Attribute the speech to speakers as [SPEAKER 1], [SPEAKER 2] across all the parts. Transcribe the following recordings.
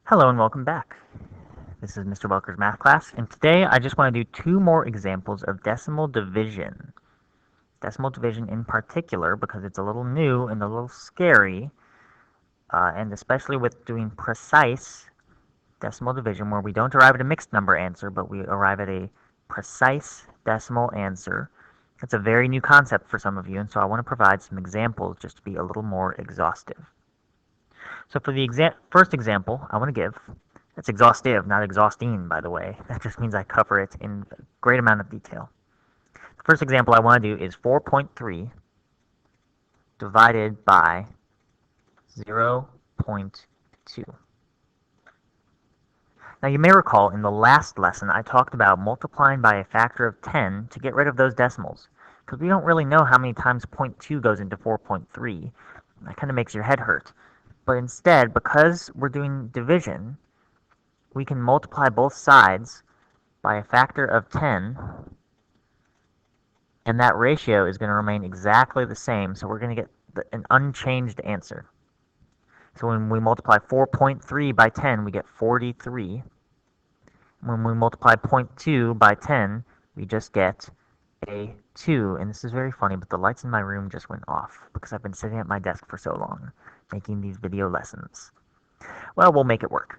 [SPEAKER 1] Hello and welcome back. This is Mr. Welker's math class, and today I just want to do two more examples of decimal division. Decimal division in particular because it's a little new and a little scary, and especially with doing precise decimal division where we don't arrive at a mixed number answer, but we arrive at a precise decimal answer. It's a very new concept for some of you, and so I want to provide some examples just to be a little more exhaustive. So for the first example I want to give, that's exhaustive, not exhausting, by the way. That just means I cover it in a great amount of detail. The first example I want to do is 4.3 divided by 0.2. Now you may recall in the last lesson I talked about multiplying by a factor of 10 to get rid of those decimals, because we don't really know how many times 0.2 goes into 4.3. That kind of makes your head hurt. But instead, because we're doing division, we can multiply both sides by a factor of 10, and that ratio is going to remain exactly the same, so we're going to get an unchanged answer. So when we multiply 4.3 by 10, we get 43. When we multiply 0.2 by 10, we just get a 2. And this is very funny, but the lights in my room just went off because I've been sitting at my desk for so long making these video lessons. Well, we'll make it work.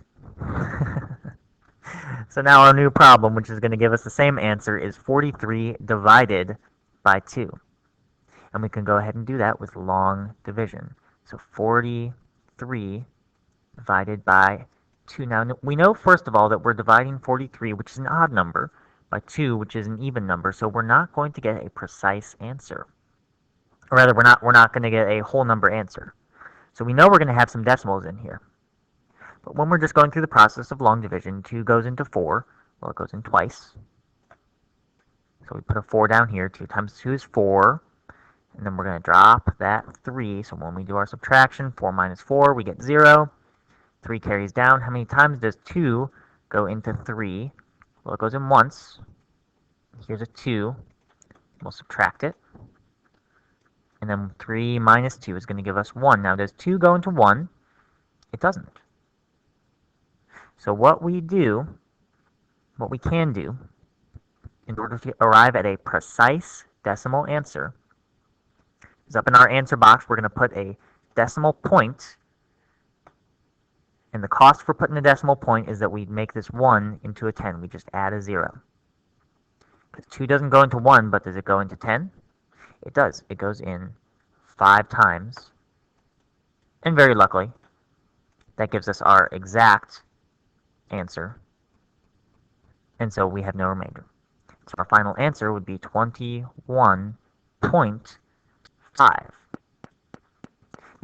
[SPEAKER 1] So now our new problem, which is going to give us the same answer, is 43 divided by 2. And we can go ahead and do that with long division. So 43 divided by 2. Now, we know, first of all, that we're dividing 43, which is an odd number, by 2, which is an even number, so we're not going to get a precise answer. Or rather, we're not going to get a whole number answer. So we know we're going to have some decimals in here. But when we're just going through the process of long division, 2 goes into 4. Well, it goes in twice. So we put a 4 down here. 2 times 2 is 4. And then we're going to drop that 3. So when we do our subtraction, 4 minus 4, we get 0. 3 carries down. How many times does 2 go into 3? Well, it goes in once. Here's a 2. We'll subtract it. And then 3 minus 2 is going to give us 1. Now, does 2 go into 1? It doesn't. So what we can do, in order to arrive at a precise decimal answer, is up in our answer box, we're going to put a decimal point. And the cost for putting a decimal point is that we make this 1 into a 10. We just add a 0. Because 2 doesn't go into 1, but does it go into 10? It does. It goes in 5 times. And very luckily, that gives us our exact answer. And so we have no remainder. So our final answer would be 21.5. Now,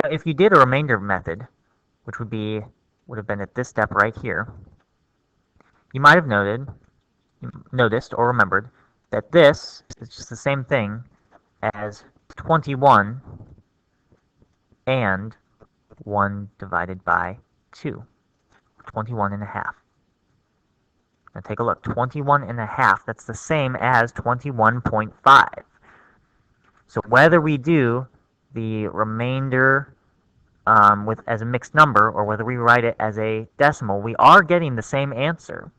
[SPEAKER 1] if you did a remainder method, which would have been at this step right here, you might have noticed or remembered that this is just the same thing as 21 and 1 divided by 2, 21.5. Now take a look, 21.5, that's the same as 21.5. So whether we do the remainder as a mixed number or whether we write it as a decimal, we are getting the same answer.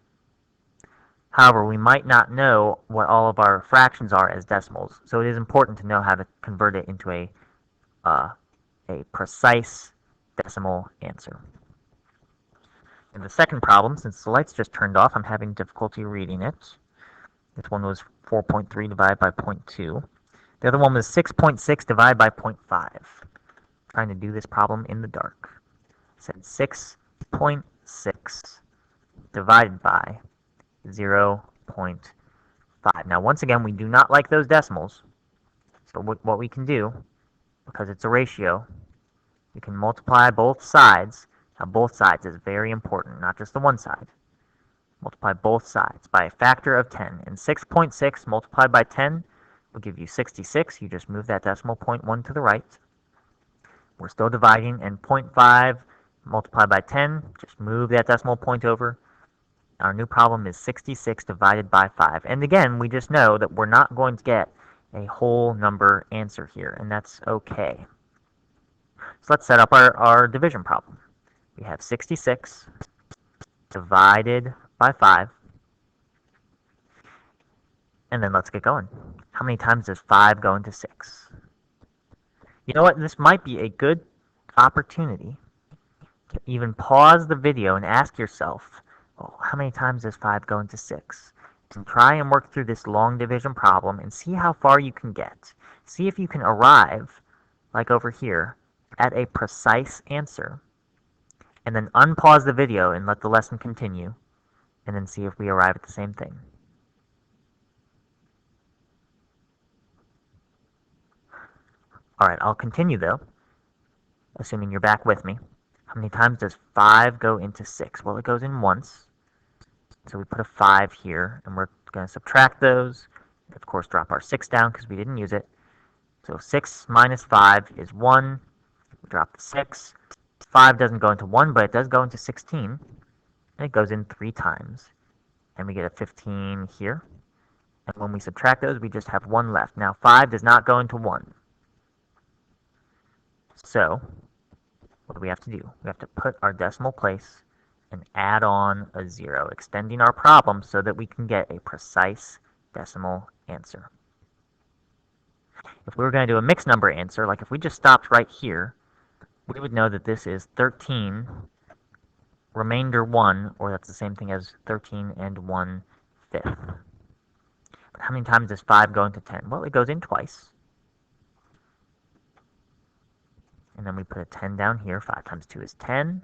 [SPEAKER 1] However, we might not know what all of our fractions are as decimals, so it is important to know how to convert it into a precise decimal answer. In the second problem, since the lights just turned off, I'm having difficulty reading it. This one was 4.3 divided by 0.2. The other one was 6.6 divided by 0.5. Trying to do this problem in the dark. I said 6.6 divided by 0.5. Now, once again, we do not like those decimals. So what we can do, because it's a ratio, we can multiply both sides. Now, both sides is very important, not just the one side. Multiply both sides by a factor of 10. And 6.6 multiplied by 10 will give you 66. You just move that decimal point 1 to the right. We're still dividing, and 0.5 multiplied by 10, just move that decimal point over. Our new problem is 66 divided by 5. And again, we just know that we're not going to get a whole number answer here, and that's okay. So let's set up our division problem. We have 66 divided by 5. And then let's get going. How many times does 5 go into 6? You know what? This might be a good opportunity to even pause the video and ask yourself, oh, how many times does 5 go into 6? And try and work through this long division problem and see how far you can get. See if you can arrive, like over here, at a precise answer. And then unpause the video and let the lesson continue. And then see if we arrive at the same thing. Alright, I'll continue though, assuming you're back with me. How many times does 5 go into 6? Well, it goes in once. So we put a 5 here, and we're going to subtract those. Of course, drop our 6 down because we didn't use it. So 6 minus 5 is 1. We drop the 6. 5 doesn't go into 1, but it does go into 16. And it goes in 3 times. And we get a 15 here. And when we subtract those, we just have 1 left. Now, 5 does not go into 1. So what do we have to do? We have to put our decimal place and add on a 0, extending our problem so that we can get a precise decimal answer. If we were going to do a mixed number answer, like if we just stopped right here, we would know that this is 13 remainder 1, or that's the same thing as 13 and 1/5. But how many times does 5 go into 10? Well, it goes in twice. And then we put a 10 down here. 5 times 2 is 10.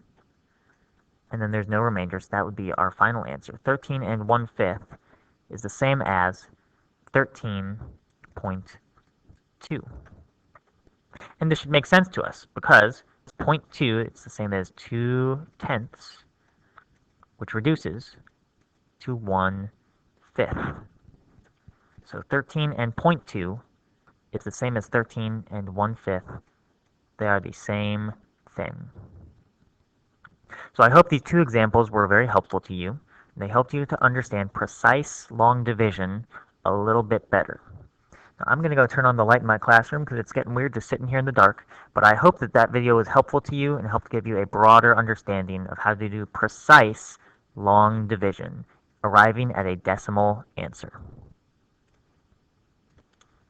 [SPEAKER 1] And then there's no remainder, so that would be our final answer. 13 and 1/5 is the same as 13.2. And this should make sense to us because 0.2, it's the same as 2/10, which reduces to 1/5. So 13 and 0.2 is the same as 13 and 1/5. They are the same thing. So I hope these two examples were very helpful to you. They helped you to understand precise long division a little bit better. Now, I'm going to go turn on the light in my classroom because it's getting weird just sitting here in the dark, but I hope that that video was helpful to you and helped give you a broader understanding of how to do precise long division, arriving at a decimal answer.